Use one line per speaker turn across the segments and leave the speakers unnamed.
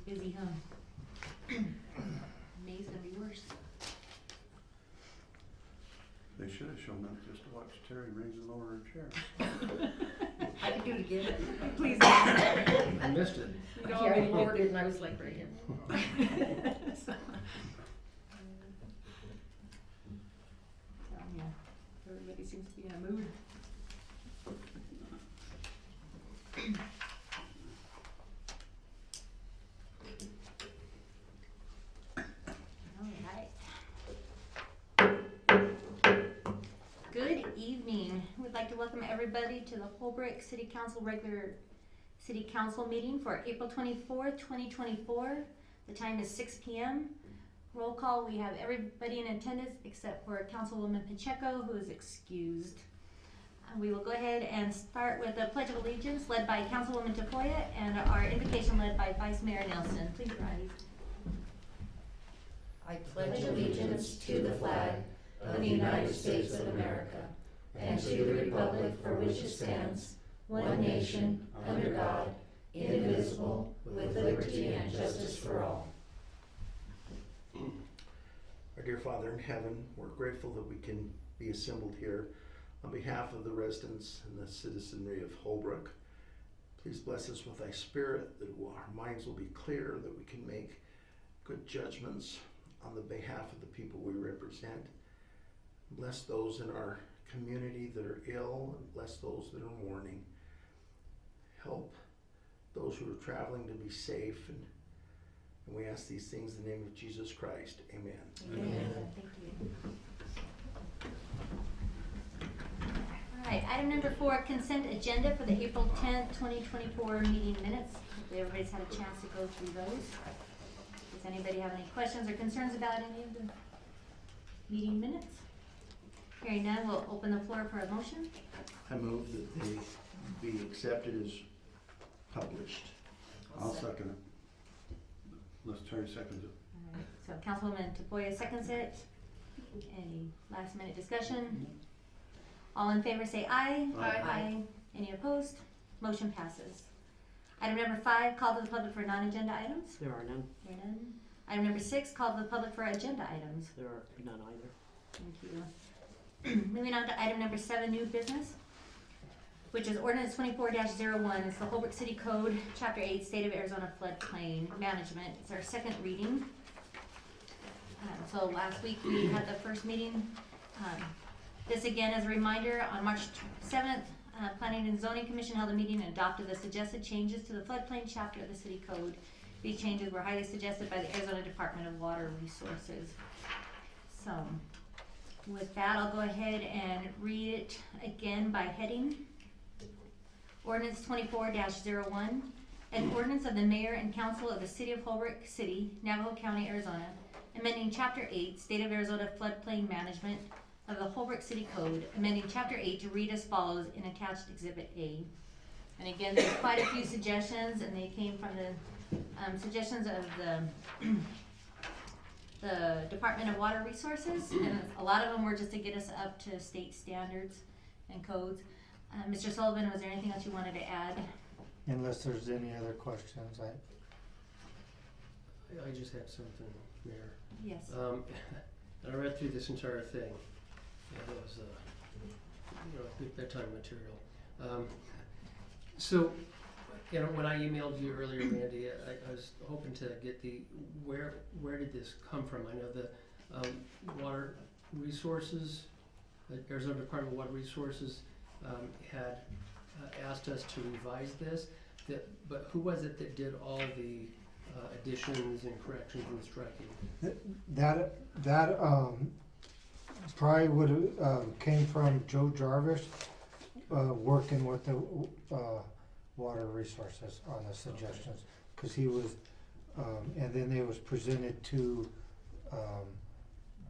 busy, huh? May's gonna be worse.
They should have shown up just to watch Terry raise and lower her chair.
I can do it again. Please.
I missed it.
You know, I lowered it and I was like right here. So, yeah, everybody seems to be in a mood. Good evening. We'd like to welcome everybody to the Holbrook City Council regular City Council meeting for April 24th, 2024. The time is 6 p.m. Roll call, we have everybody in attendance except for Councilwoman Pacheco, who is excused. We will go ahead and start with the Pledge of Allegiance led by Councilwoman Tafoya and our invocation led by Vice Mayor Nelson. Please rise.
I pledge allegiance to the flag of the United States of America and to the republic for which it stands, one nation, under God, indivisible, with liberty and justice for all.
Our dear Father in heaven, we're grateful that we can be assembled here on behalf of the residents and the citizenry of Holbrook. Please bless us with thy spirit, that our minds will be clear, that we can make good judgments on the behalf of the people we represent. Bless those in our community that are ill, and bless those that are mourning. Help those who are traveling to be safe, and we ask these things in the name of Jesus Christ. Amen.
Amen. Thank you. All right, item number 4, consent agenda for the April 10th, 2024 meeting minutes. Hopefully everybody's had a chance to go through those. Does anybody have any questions or concerns about any of the meeting minutes? Hearing none, we'll open the floor for a motion.
I move that they be accepted as published.
I'll second it. Unless Terry seconds it.
All right, so Councilwoman Tafoya seconds it. Any last minute discussion? All in favor say aye.
Aye.
Aye. Any opposed? Motion passes. Item number 5, call to the public for non-agenda items.
There are none.
There are none. Item number 6, call to the public for agenda items.
There are none either.
Thank you. Moving on to item number 7, new business, which is ordinance 24-01. It's the Holbrook City Code, Chapter 8, State of Arizona Floodplain Management. It's our second reading. So last week we had the first meeting. This again as a reminder, on March 7th, Planning and Zoning Commission held a meeting and adopted the suggested changes to the floodplain chapter of the city code. These changes were highly suggested by the Arizona Department of Water Resources. So with that, I'll go ahead and read it again by heading. Ordinance 24-01, an ordinance of the Mayor and Council of the City of Holbrook City, Navajo County, Arizona, amending Chapter 8, State of Arizona Floodplain Management of the Holbrook City Code, amending Chapter 8 to read as follows in attached Exhibit A. And again, there's quite a few suggestions, and they came from the suggestions of the Department of Water Resources, and a lot of them were just to get us up to state standards and codes. Mr. Sullivan, was there anything else you wanted to add?
Unless there's any other questions,
I just had something, Mayor.
Yes.
I read through this entire thing. It was, good bedtime material. So, when I emailed you earlier, Randy, I was hoping to get where did this come from? I know the Water Resources, the Arizona Department of Water Resources had asked us to revise this, but who was it that did all the additions and corrections and striking?
that probably would have came from Joe Jarvis, working with the Water Resources on the suggestions, because he was, and then it was presented to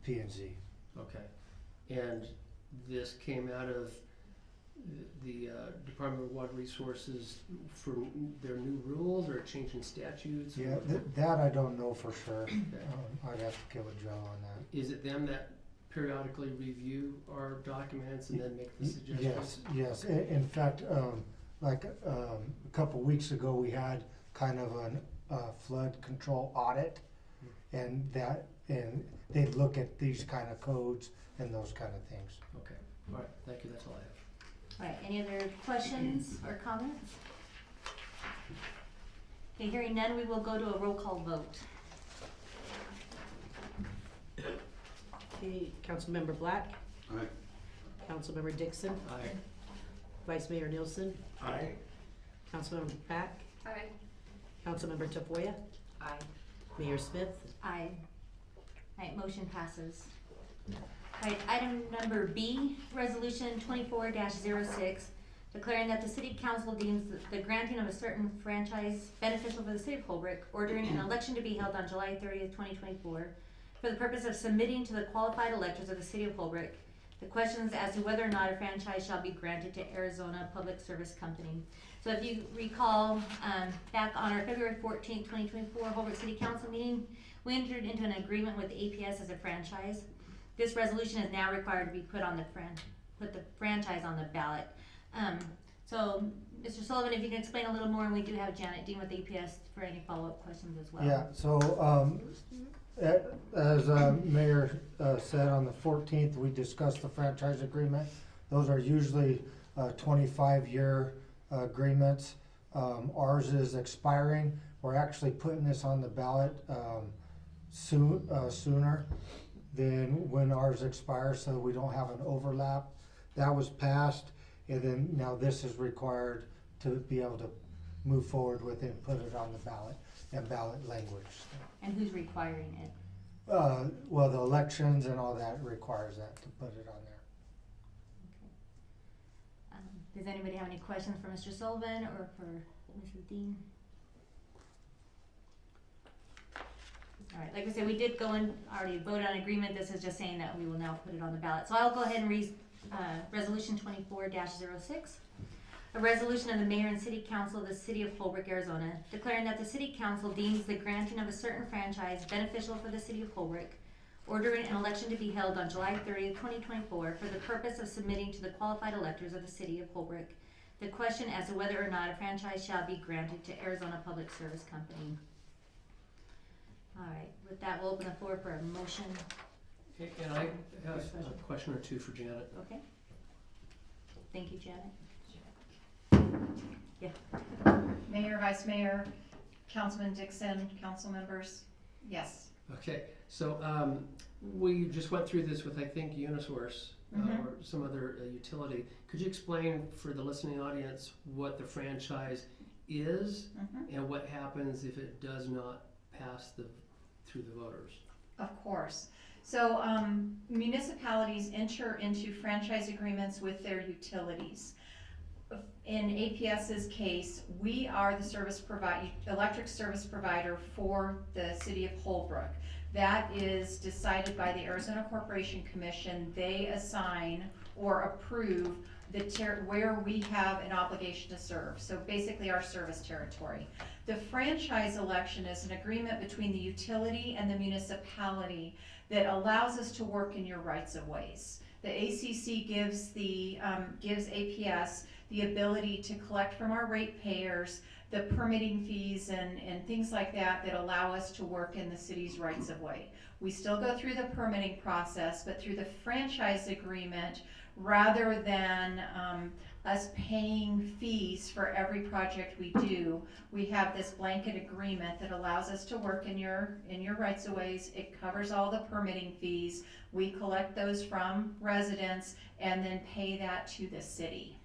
P&Z.
Okay, and this came out of the Department of Water Resources for their new rules or changing statutes?
Yeah, that I don't know for sure. I'd have to get with Joe on that.
Is it them that periodically review our documents and then make the suggestions?
Yes. In fact, like a couple weeks ago, we had kind of flood control audit. And they'd look at these kind of codes and those kind of things.
Okay, all right, thank you, that's all I have.
All right, any other questions or comments? Okay, hearing none, we will go to a roll call vote.
Okay, Councilmember Black,
Aye.
Councilmember Dixon,
Aye.
Vice Mayor Nielsen,
Aye.
Councilmember Pack,
Aye.
Councilmember Tafoya,
Aye.
Mayor Smith.
Aye. Alright, motion passes. Alright, item number B, resolution 24-06, declaring that the city council deems the granting of a certain franchise beneficial for the city of Holbrook, ordering an election to be held on July 30th, 2024, for the purpose of submitting to the qualified electors of the city of Holbrook the questions as to whether or not a franchise shall be granted to Arizona Public Service Company. So if you recall, back on our February 14th, 2024 Holbrook City Council meeting, we entered into an agreement with APS as a franchise. This resolution is now required to be put the franchise on the ballot. So, Mr. Sullivan, if you can explain a little more, and we do have Janet Dean with APS for any follow-up questions as well.
Yeah, so, as Mayor said, on the 14th, we discussed the franchise agreement. Those are usually 25-year agreements. Ours is expiring. We're actually putting this on the ballot sooner than when ours expires, so we don't have an overlap. That was passed, and then now this is required to be able to move forward with it and put it on the ballot and ballot language.
And who's requiring it?
Well, the elections and all that requires that to put it on there.
Does anybody have any questions for Mr. Sullivan or for Mrs. Dean? Alright, like I said, we did go and already vote on agreement. This is just saying that we will now put it on the ballot. So I'll go ahead and read resolution 24-06. A resolution of the mayor and city council of the city of Holbrook, Arizona, declaring that the city council deems the granting of a certain franchise beneficial for the city of Holbrook, ordering an election to be held on July 30th, 2024, for the purpose of submitting to the qualified electors of the city of Holbrook the question as to whether or not a franchise shall be granted to Arizona Public Service Company. Alright, with that, we'll open the floor for a motion.
Okay, and I have a question or two for Janet.
Okay. Thank you, Janet.
Mayor, Vice Mayor, Councilman Dixon, council members, yes.
Okay, so we just went through this with, I think, Unisource or some other utility. Could you explain for the listening audience what the franchise is and what happens if it does not pass through the voters?
Of course. So municipalities enter into franchise agreements with their utilities. In APS's case, we are the electric service provider for the city of Holbrook. That is decided by the Arizona Corporation Commission. They assign or approve where we have an obligation to serve. So basically our service territory. The franchise election is an agreement between the utility and the municipality that allows us to work in your rights of ways. The ACC gives APS the ability to collect from our ratepayers the permitting fees and things like that allow us to work in the city's rights of way. We still go through the permitting process, but through the franchise agreement, rather than us paying fees for every project we do, we have this blanket agreement that allows us to work in your rights of ways. It covers all the permitting fees. We collect those from residents and then pay that to the city.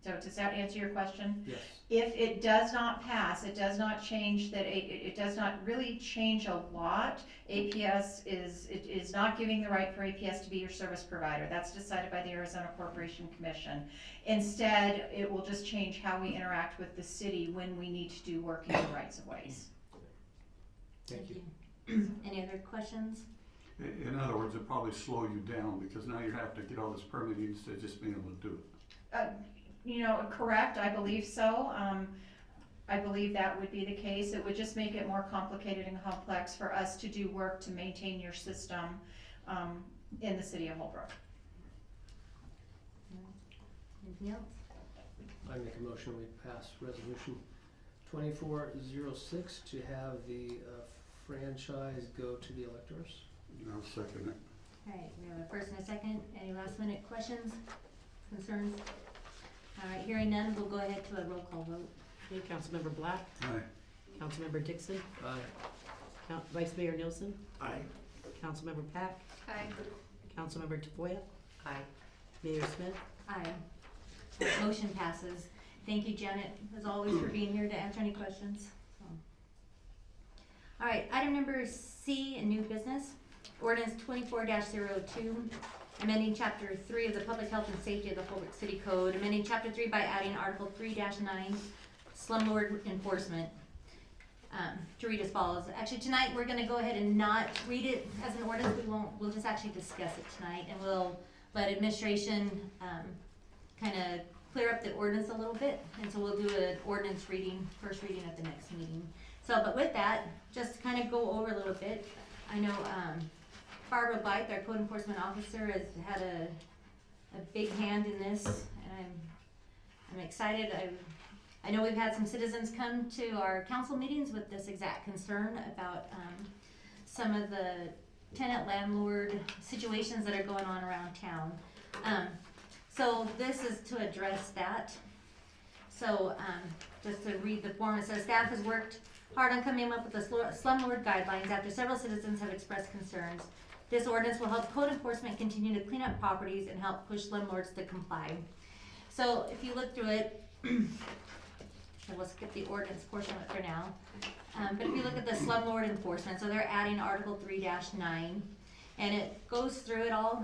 So does that answer your question?
Yes.
If it does not pass, it does not change that, it does not really change a lot. APS is not giving the right for APS to be your service provider. That's decided by the Arizona Corporation Commission. Instead, it will just change how we interact with the city when we need to do work in the rights of ways.
Thank you.
Any other questions?
In other words, it'd probably slow you down because now you have to get all this permitting instead of just being able to do it.
Correct, I believe so. I believe that would be the case. It would just make it more complicated and complex for us to do work to maintain your system in the city of Holbrook.
Anything else?
I make a motion we pass resolution 2406 to have the franchise go to the electors.
I'll second it.
Alright, we have a first and a second. Any last minute questions, concerns? Alright, hearing none, we'll go ahead to a roll call vote.
Okay, Councilmember Black,
Aye.
Councilmember Dixon,
Aye.
Vice Mayor Nilsson,
Aye.
Councilmember Pack,
Aye.
Councilmember Tafoya. Aye. Mayor Smith.
Aye. Motion passes. Thank you, Janet, as always, for being here to answer any questions. Alright, item number C, in new business. Ordinance 24-02, amending chapter 3 of the Public Health and Safety of the Holbrook City Code, amending chapter 3 by adding article 3-9, slumlord enforcement. To read as follows. Actually, tonight, we're gonna go ahead and not read it as an ordinance. We'll just actually discuss it tonight, and we'll let administration, kinda clear up the ordinance a little bit, and so we'll do an ordinance reading, first reading at the next meeting. So, but with that, just to kind of go over a little bit, I know, Barbara Bythe, our code enforcement officer, has had a big hand in this, and I'm excited. I know we've had some citizens come to our council meetings with this exact concern about, some of the tenant landlord situations that are going on around town. So this is to address that. So, just to read the form, it says staff has worked hard on coming up with the slumlord guidelines after several citizens have expressed concerns. This ordinance will help code enforcement continue to clean up properties and help push slumlords to comply. So if you look through it, so we'll skip the ordinance portion of it for now. But if you look at the slumlord enforcement, so they're adding Article 3-9, and it goes through it all.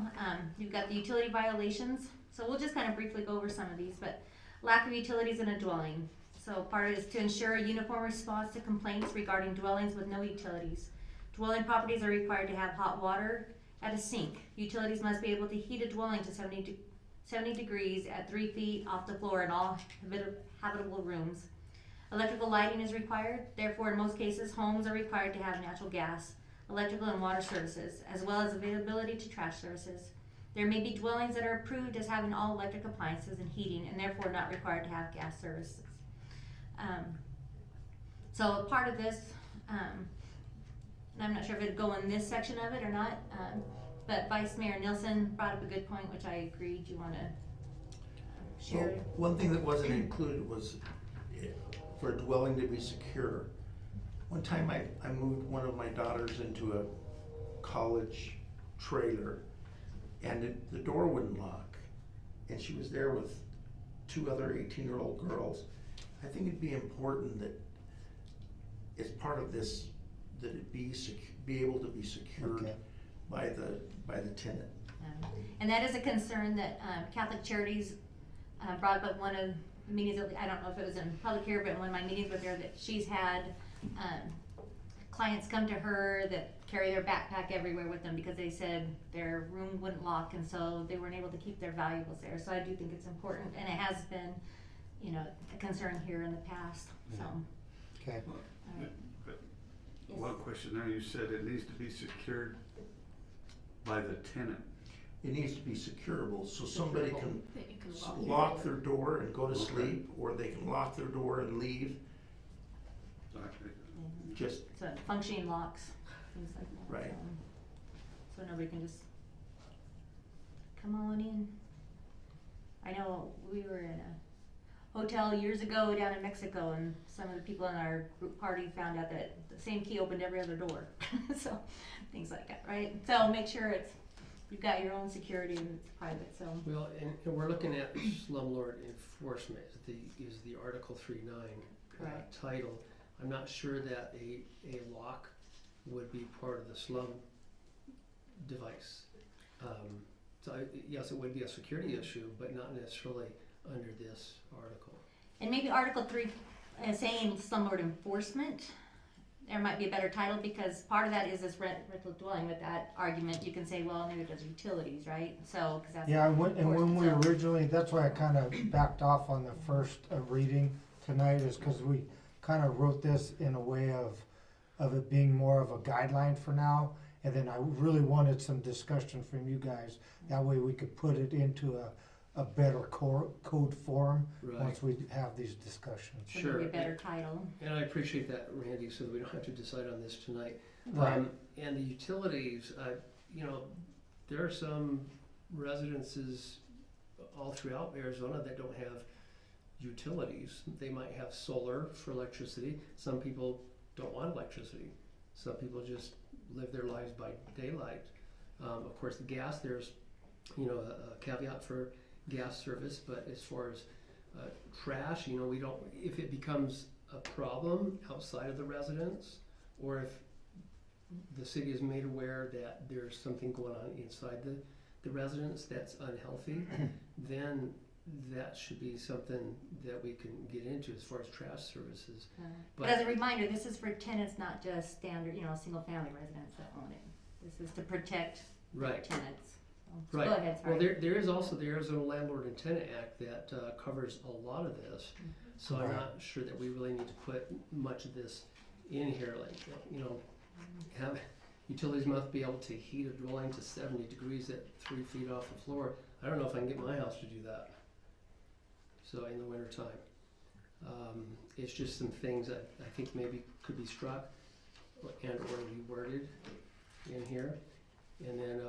You've got the utility violations. So we'll just kind of briefly go over some of these, but lack of utilities in a dwelling. So part of it is to ensure a uniform response to complaints regarding dwellings with no utilities. Dwelling properties are required to have hot water at a sink. Utilities must be able to heat a dwelling to 70 degrees at 3 feet off the floor in all habitable rooms. Electrical lighting is required. Therefore, in most cases, homes are required to have natural gas, electrical and water services, as well as availability to trash services. There may be dwellings that are approved as having all electric appliances and heating, and therefore not required to have gas services. So a part of this, and I'm not sure if it'd go in this section of it or not, but Vice Mayor Nilsson brought up a good point, which I agree. Do you want to share?
Well, one thing that wasn't included was for a dwelling to be secure. One time I moved one of my daughters into a college trailer, and the door wouldn't lock, and she was there with 2 other 18-year-old girls. I think it'd be important that as part of this, that it be able to be secured by the tenant.
And that is a concern that Catholic Charities brought up at one of the meetings. I don't know if it was in public here, but in one of my meetings with her, that she's had clients come to her that carry their backpack everywhere with them because they said their room wouldn't lock, and so they weren't able to keep their valuables there. So I do think it's important, and it has been, you know, a concern here in the past. So.
Okay.
But
Yes.
one question there, you said it needs to be secured by the tenant.
It needs to be securable, so somebody can lock their door and go to sleep, or they can lock their door and leave.
Okay.
Just,
So functioning locks, things like that.
Right.
So nobody can just come on in. I know we were in a hotel years ago down in Mexico, and some of the people in our group party found out that the same key opened every other door. So things like that, right? So make sure you've got your own security and it's private. So
Well, and we're looking at slumlord enforcement is the Article 3-9
Correct.
title. I'm not sure that a lock would be part of the slum device. Yes, it would be a security issue, but not necessarily under this article.
and maybe Article 3 saying slumlord enforcement. There might be a better title, because part of that is this rental dwelling. With that argument, you can say, well, maybe there's utilities, right? So, because that's
Yeah, and when we
so-
originally, that's why I kind of backed off on the first reading tonight, is because we kind of wrote this in a way of it being more of a guideline for now. And then I really wanted some discussion from you guys. That way we could put it into a better code form
Right.
once we have these discussions.
So
Sure.
maybe a better title.
And I appreciate that, Randy, so that we don't have to decide on this tonight.
Right.
And the utilities, you know, there are some residences all throughout Arizona that don't have utilities. They might have solar for electricity. Some people don't want electricity. Some people just live their lives by daylight. Of course, the gas, there's, you know, a caveat for gas service, but as far as trash, you know, we don't, if it becomes a problem outside of the residence, or if the city is made aware that there's something going on inside the residence that's unhealthy, then that should be something that we can get into as far as trash services.
But as a reminder, this is for tenants, not just standard, you know, single-family residents that own it. This is to protect
Right.
tenants. So
Right.
Go ahead, sorry.
Well, there is also the Arizona Landlord and Tenant Act that covers a lot of this. So I'm
Right.
not sure that we really need to put much of this in here, like, you know, have, utilities must be able to heat a dwelling to 70 degrees at 3 feet off the floor. I don't know if I can get my house to do that. So in the winter time. It's just some things that I think maybe could be struck and or reworded in here. And then,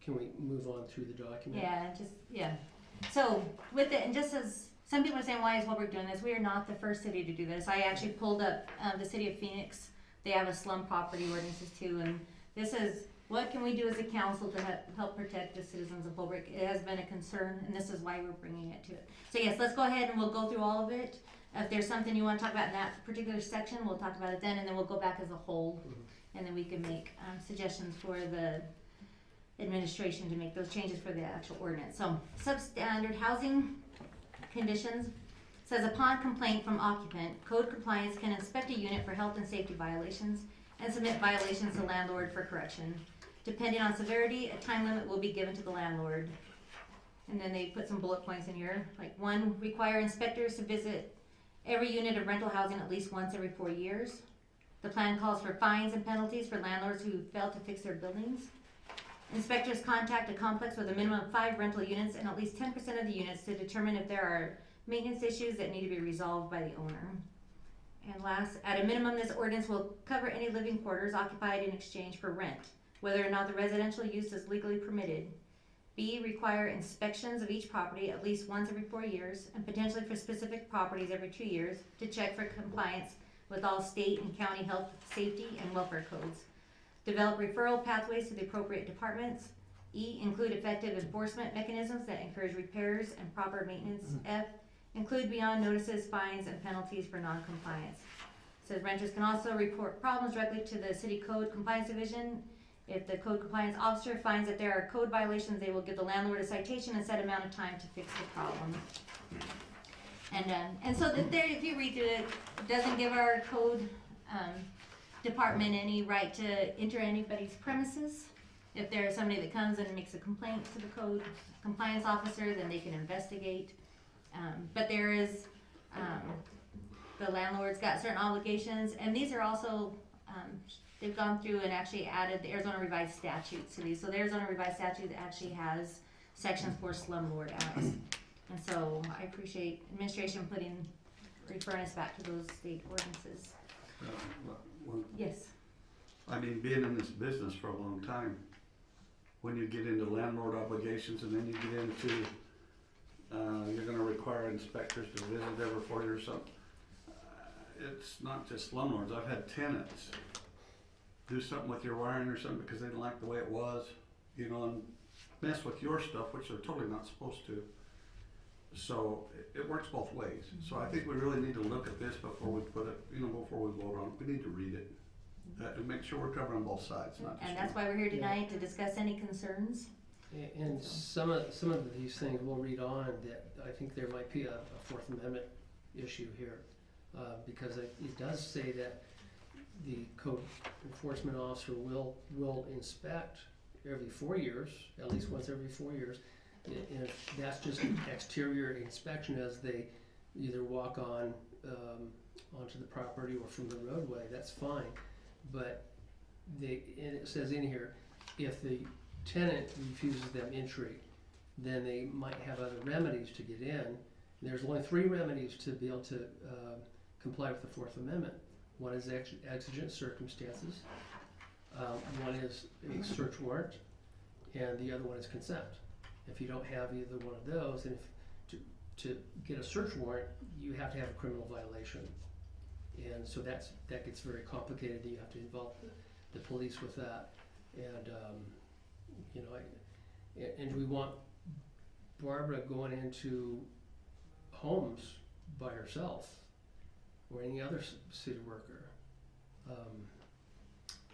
can we move on through the document?
Yeah. So with it, and just as some people are saying, why is Holbrook doing this? We are not the first city to do this. I actually pulled up the city of Phoenix. They have a slum property ordinances too, and this is what can we do as a council to help protect the citizens of Holbrook. It has been a concern, and this is why we're bringing it to it. So yes, let's go ahead and we'll go through all of it. If there's something you want to talk about in that particular section, we'll talk about it then, and then we'll go back as a whole, and then we can make suggestions for the administration to make those changes for the actual ordinance. So substandard housing conditions says upon complaint from occupant, code compliance can inspect a unit for health and safety violations and submit violations to landlord for correction. Depending on severity, a time limit will be given to the landlord. And then they put some bullet points in here, like 1, require inspectors to visit every unit of rental housing at least once every 4 years. The plan calls for fines and penalties for landlords who fail to fix their buildings. Inspectors contact a complex with a minimum of 5 rental units and at least 10% of the units to determine if there are maintenance issues that need to be resolved by the owner. And last, at a minimum, this ordinance will cover any living quarters occupied in exchange for rent, whether or not the residential use is legally permitted. B, require inspections of each property at least once every 4 years, and potentially for specific properties every 2 years, to check for compliance with all state and county health, safety, and welfare codes. Develop referral pathways to the appropriate departments. E, include effective enforcement mechanisms that encourage repairs and proper maintenance. F, include beyond notices, fines, and penalties for non-compliance. Says renters can also report problems directly to the City Code Compliance Division. If the code compliance officer finds that there are code violations, they will give the landlord a citation and set amount of time to fix the problem. And so that there, if you read through it, it doesn't give our code department any right to enter anybody's premises. If there's somebody that comes and makes a complaint to the code compliance officer, then they can investigate. But there is, the landlord's got certain obligations, and these are also, they've gone through and actually added the Arizona Revised Statutes to these. So the Arizona Revised Statute actually has sections for slumlord acts. And so I appreciate administration referring us back to those state ordinances. Yes.
I mean, being in this business for a long time, when you get into landlord obligations and then you get into, you're gonna require inspectors to visit every 4 years or something. It's not just slumlords. I've had tenants do something with your wiring or something because they didn't like the way it was, you know, and mess with your stuff, which they're totally not supposed to. So it works both ways. So I think we really need to look at this before we put it, you know, before we vote on it. We need to read it and make sure we're covering both sides, not just
And that's why we're here tonight, to discuss any concerns.
And some of these things we'll read on that I think there might be a Fourth Amendment issue here, because it does say that the code enforcement officer will inspect every 4 years, at least once every 4 years. And if that's just an exterior inspection as they either walk on onto the property or from the roadway, that's fine. But and it says in here, if the tenant refuses them entry, then they might have other remedies to get in. There's only 3 remedies to be able to comply with the Fourth Amendment. One is exigent circumstances, one is a search warrant, and the other one is consent. If you don't have either one of those, and to get a search warrant, you have to have a criminal violation. And so that gets very complicated. You have to involve the police with that. And, you know, and we want Barbara going into homes by herself or any other city worker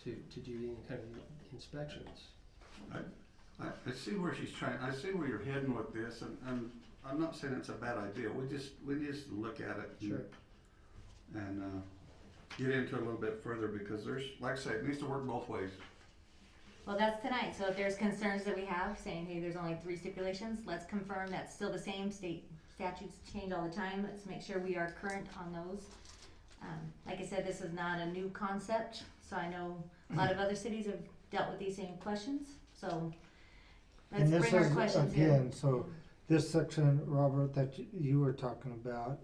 to do any kind of inspections.
I see where she's trying, I see where you're heading with this, and I'm not saying it's a bad idea. We just look at it.
Sure.
And get into it a little bit further, because there's, like I say, it needs to work both ways.
Well, that's tonight, so if there's concerns that we have, saying, hey, there's only 3 stipulations, let's confirm that's still the same. State statutes change all the time, let's make sure we are current on those. Like I said, this is not a new concept, so I know a lot of other cities have dealt with these same questions, so let's
And this
bring our
is,
questions here.
again, so this section, Robert, that you were talking about,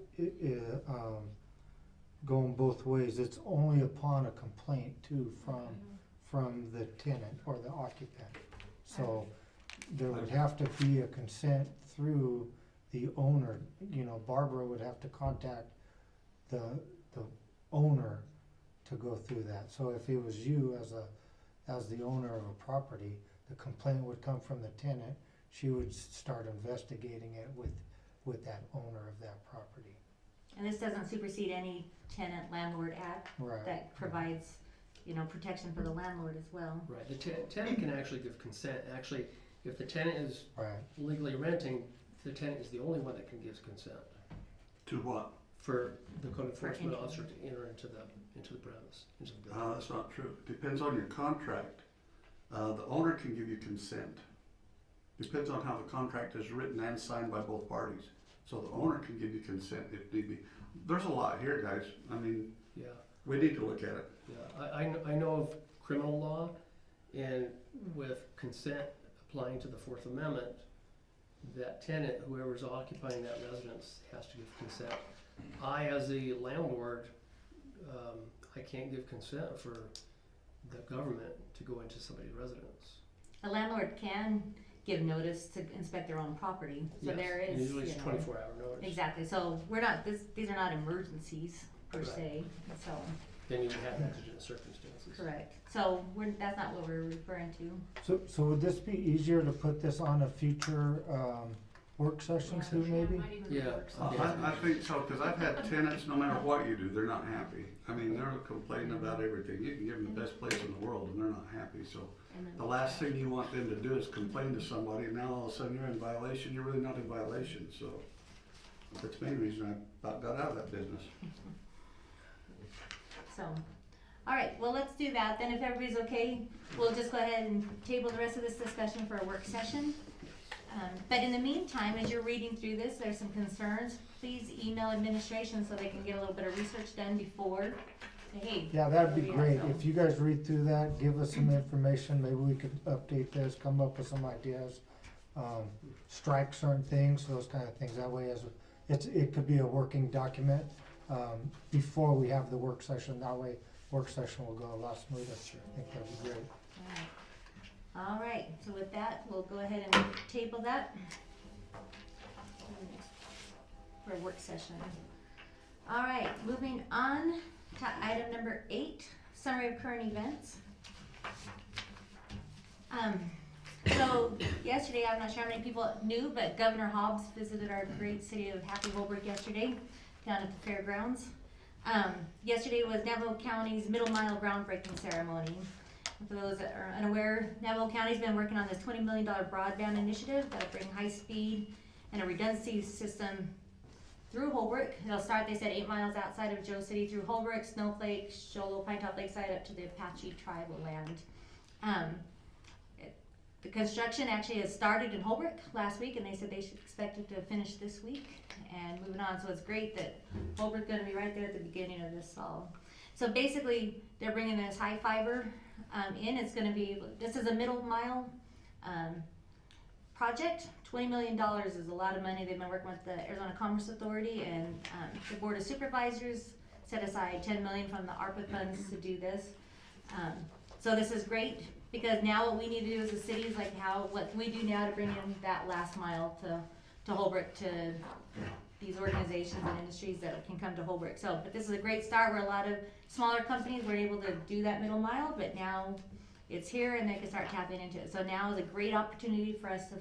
going both ways, it's only upon a complaint too from the tenant or the occupant. So there would have to be a consent through the owner. You know, Barbara would have to contact the owner to go through that. So if it was you as the owner of a property, the complaint would come from the tenant. She would start investigating it with that owner of that property.
And this doesn't supersede any tenant landlord act
Right.
that provides, you know, protection for the landlord as well.
Right, the tenant can actually give consent. Actually, if the tenant is
Right.
legally renting, the tenant is the only one that can give consent
To what?
for the code enforcement
entry.
officer to enter into the premise, into the building.
That's not true. Depends on your contract. The owner can give you consent. Depends on how the contract is written and signed by both parties. So the owner can give you consent if need be. There's a lot here, guys. I mean,
Yeah,
we need to look at it.
yeah. I know of criminal law, and with consent applying to the Fourth Amendment, that tenant, whoever's occupying that residence, has to give consent. I, as a landlord, I can't give consent for the government to go into somebody's residence.
A landlord can give notice to inspect their own property, so
Yes,
there is,
usually it's
you know,
24-hour notice.
exactly, so we're not, these are not emergencies per
Right.
se, so,
Then you would have exigent circumstances.
correct. So that's not what we're referring to.
So would this be easier to put this on a future work session too, maybe?
Yeah.
I think so, because I've had tenants, no matter what you do, they're not happy. I mean, they're complaining about everything. You can give them the best place in the world and they're not happy, so.
And then-
The last thing you want them to do is complain to somebody, and now all of a sudden you're in violation. You're really not in violation, so. That's the main reason I about got out of that business.
So, all right, well, let's do that, then if everybody's okay, we'll just go ahead and table the rest of this discussion for a work session. But in the meantime, as you're reading through this, there's some concerns, please email administration so they can get a little bit of research done before, say, hey.
Yeah, that'd be
where we at?
great.
So-
If you guys read through that, give us some information, maybe we could update this, come up with some ideas. Strike certain things, those kind of things, that way it could be a working document, before we have the work session, that way work session will go a lot smoother. I think that'd be great.
All right, so with that, we'll go ahead and table that for a work session. All right, moving on to item number 8, summary of current events. So yesterday, I'm not sure how many people knew, but Governor Hobbs visited our great city of Happy Holbrook yesterday down at the fairgrounds. Yesterday was Navajo County's Middle Mile groundbreaking ceremony. For those that are unaware, Navajo County's been working on this $20 million broadband initiative that'll bring high speed and a redundancy system through Holbrook. It'll start, they said, 8 miles outside of Joe City through Holbrook, Snowflake, Shoalo, Pine Top Lakeside up to the Apache tribal land. The construction actually has started in Holbrook last week, and they said they should expect it to finish this week and moving on. So it's great that Holbrook's going to be right there at the beginning of this fall. So basically, they're bringing this high fiber in. It's going to be, this is a middle mile project, $20 million is a lot of money. They've been working with the Arizona Commerce Authority, and the Board of Supervisors set aside $10 million from the ARPA funds to do this. So this is great, because now what we need to do as a city is like, what can we do now to bring in that last mile to Holbrook, to these organizations and industries that can come to Holbrook. So, but this is a great start where a lot of smaller companies were able to do that middle mile, but now it's here and they can start tapping into it. So now is a great opportunity for us to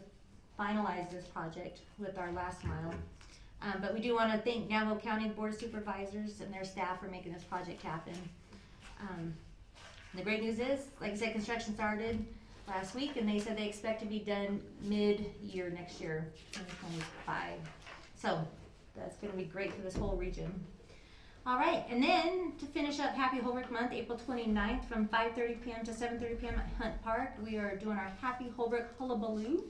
finalize this project with our last mile. But we do want to thank Navajo County Board of Supervisors and their staff for making this project happen. The great news is, like I said, construction started last week, and they said they expect to be done mid-year next year, 2025. So that's going to be great for this whole region. All right, and then to finish up Happy Holbrook Month, April 29th from 5:30 p.m. to 7:30 p.m. at Hunt Park, we are doing our Happy Holbrook Hullabaloo.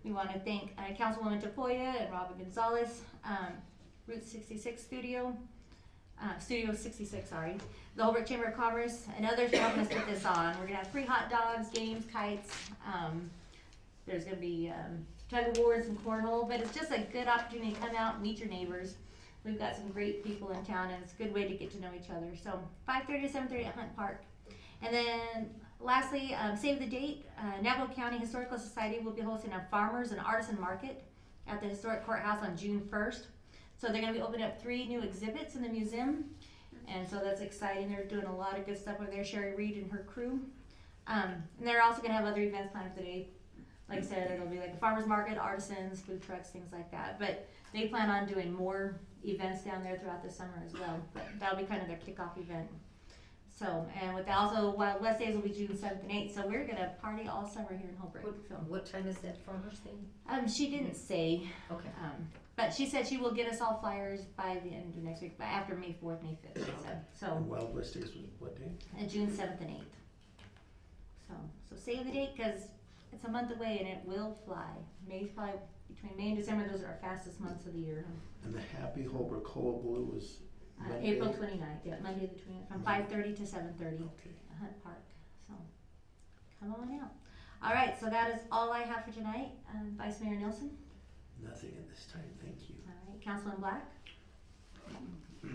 We want to thank Councilwoman Tafoya and Robin Gonzalez, Route 66 Studio 66, sorry, the Holbrook Chamber of Commerce, and others for helping us put this on. We're going to have free hot dogs, games, kites. There's going to be tug of war and some cornhole, but it's just a good opportunity to come out and meet your neighbors. We've got some great people in town, and it's a good way to get to know each other. So 5:30 to 7:30 at Hunt Park. And then lastly, save the date, Navajo County Historical Society will be hosting a farmers and artisan market at the historic courthouse on June 1st. So they're going to be opening up 3 new exhibits in the museum, and so that's exciting. They're doing a lot of good stuff over there, Sherry Reed and her crew. And they're also going to have other events planned for the day. Like I said, it'll be like a farmer's market, artisans, food trucks, things like that. But they plan on doing more events down there throughout the summer as well. But that'll be kind of their kickoff event. So, and with also Wild West Days will be June 7th and 8th. So we're going to party all summer here in Holbrook. So.
What time is that farmer's thing?
She didn't say.
Okay.
But she said she will get us all flyers by the end of next week, by after May 4th, May 5th, she said. So,
And Wild West Days was what day?
June 7th and 8th. So save the date, because it's a month away and it will fly. May's probably, between May and December, those are our fastest months of the year.
And the Happy Holbrook Hullabaloo was Monday?
April 29th, yeah, Monday the 29th, from 5:30 to 7:30
Okay.
at Hunt Park. So, come on out. All right, so that is all I have for tonight. Vice Mayor Nilsson.
Nothing at this time, thank you.
All right, Councilman Black.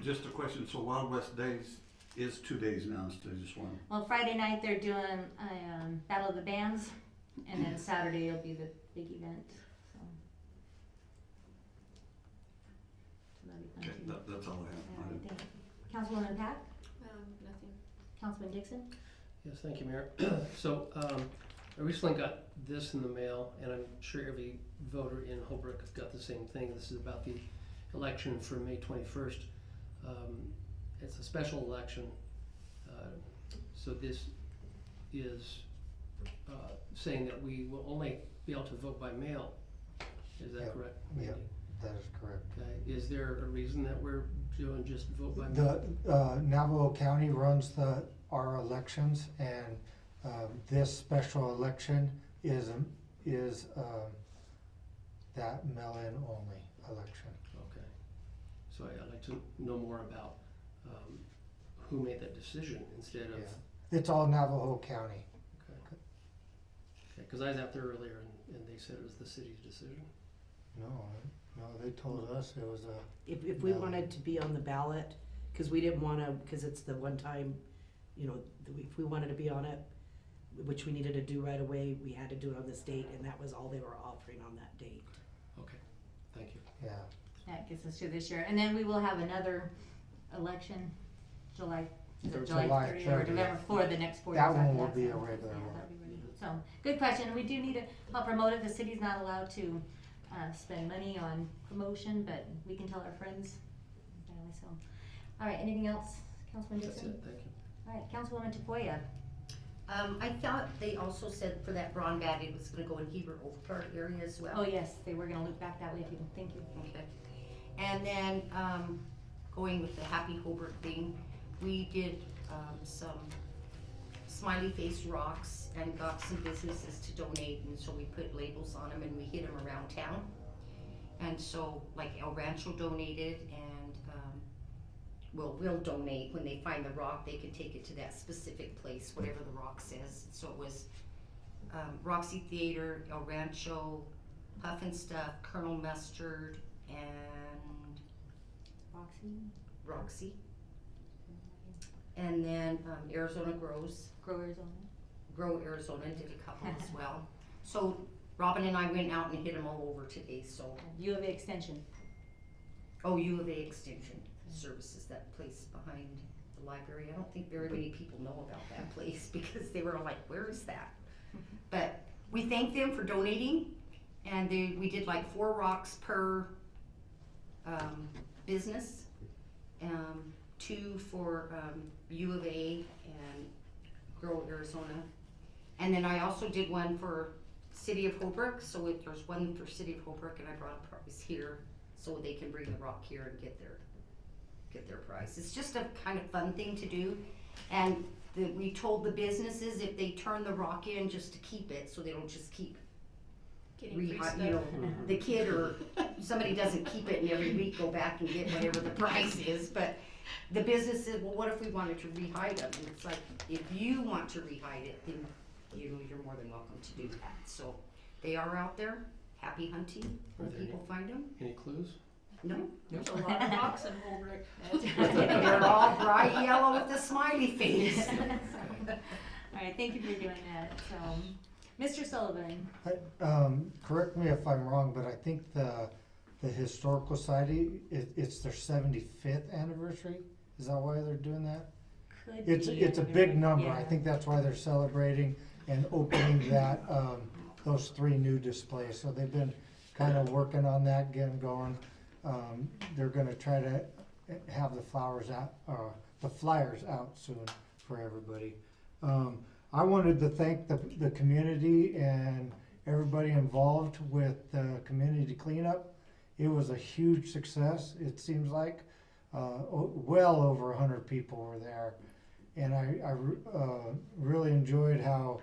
Just a question, so Wild West Days is 2 days now instead of just one?
Well, Friday night they're doing a Battle of the Bands, and then Saturday will be the big event. So that'll be fun
Okay,
too.
that's all I have.
All right, thank you. Councilwoman Pack,
Nothing.
Councilman Dixon.
Yes, thank you, Mayor. So, I recently got this in the mail, and I'm sure every voter in Holbrook got the same thing. This is about the election for May 21st. It's a special election, so this is saying that we will only be able to vote by mail. Is that
Yep.
correct?
Yeah, that is correct.
Okay, is there a reason that we're doing just vote by mail?
The Navajo County runs our elections, and this special election is that mail-in only election.
Okay, so I'd like to know more about who made that decision instead of,
Yeah. It's all Navajo County.
okay, because I was out there earlier and they said it was the city's decision.
No, they told us it was a,
If we
No.
wanted to be on the ballot, cause we didn't wanna, cause it's the one time, if we wanted to be on it, which we needed to do right away, we had to do it on this date, and that was all they were offering on that date.
Okay, thank you.
yeah.
That gets us to this year, and then we will have another election, July
July
30 or
30.
November for the next 4 years.
That one
after
will
that,
be
so,
a regular
yeah,
one.
that'll be ready. So, good question. We do need to help promote it. The city's not allowed to spend money on promotion, but we can tell our friends and family. So, all right. Anything else, Councilman
That's
Dixon?
it, thank you.
All right, Councilwoman Tafoya.
I thought they also said for that brown bag, it was gonna go in Heber Park area as well.
Oh yes, they were going to loop back that way too. Thank you.
Okay. And then, going with the Happy Holbrook thing, we did, some smiley face rocks and got some businesses to donate, and so we put labels on them and we hid them around town. And so, like El Rancho donated, and, we'll donate, when they find the rock, they can take it to that specific place, whatever the rock says. So it was, Roxy Theater, El Rancho, Puffin Stuff, Colonel Mustard, and Roxy. And then Arizona
Grow Arizona.
Grow Arizona did a couple as well. So Robin and I went out and hit them all over today, so.
U of A Extension.
Oh, U of A Extension Services, that place behind the library. I don't think very many people know about that place because they were like, where is that? But we thank them for donating, and we did like 4 rocks per business, 2 for U of A and Grow Arizona. And then I also did one for City of Holbrook, so there's one for City of Holbrook, and I brought a prize here so they can bring the rock here and get their prize. It's just a kind of fun thing to do, and we told the businesses if they turn the rock in just to keep it, so they don't just keep the kid or somebody doesn't keep it and every week go back and get whatever the price is. But the business said, well, what if we wanted to rehide them? And it's like, if you want to rehide it, then you're more than welcome to do that. So they are out there, happy hunting,
Are
when
there
people find them.
Any clues?
No,
There's a lot of rocks in Holbrook.
they're all bright yellow with a smiley face.
Alright, thank you for doing that, so, Mr. Sullivan.
Correct me if I'm wrong, but I think the Historical Society, it's their 75th anniversary? Is that why they're doing that?
Could
It's
be,
a
I don't
big
know.
number.
Yeah.
I think that's why they're celebrating and opening that, those 3 new displays. So they've been kind of working on that, getting going. They're gonna try to have the flyers out soon for everybody. I wanted to thank the community and everybody involved with the community cleanup. It was a huge success, it seems like. Well over 100 people were there. And I really enjoyed how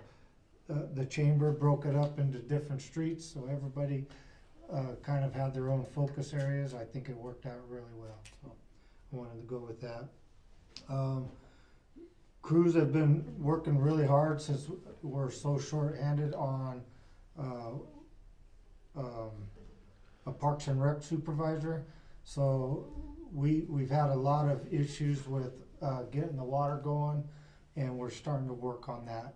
the chamber broke it up into different streets, so everybody kind of had their own focus areas. I think it worked out really well, so I wanted to go with that. Crews have been working really hard since we're so short-handed on a Parks and Rec supervisor. So we've had a lot of issues with getting the water going, and we're starting to work on that.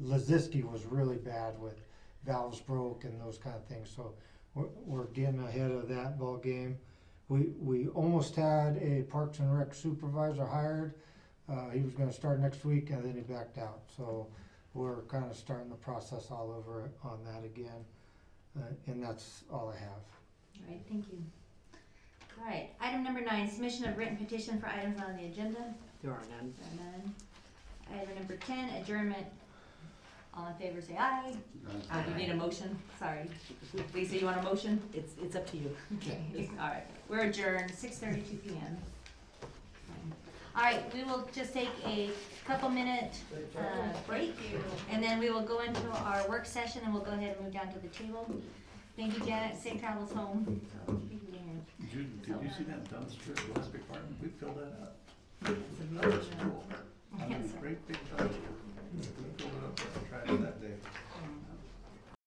Laziski was really bad with valves broke and those kind of things, so we're getting ahead of that ball game. We almost had a Parks and Rec supervisor hired. He was gonna start next week and then he backed out, so we're kind of starting the process all over on that again. And that's all I have.
Alright, thank you. Alright, item number 9, submission of written petition for items on the agenda.
There are none.
There are none. Item number 10, adjournment. All in favor say aye. You need a motion? Sorry. Lisa, you want a motion?
It's up to you.
Okay, alright. We're adjourned, 6:32 p.m. Alright, we will just take a couple minute break, and then we will go into our work session, and we'll go ahead and move down to the table. Thank you, Janet. Safe travels home. So, thank you, Dan.
Jude, did you see that dumpster at the last department? We filled that up. That was cool. I mean, great big dumpster. We filled it up, I tried it that day.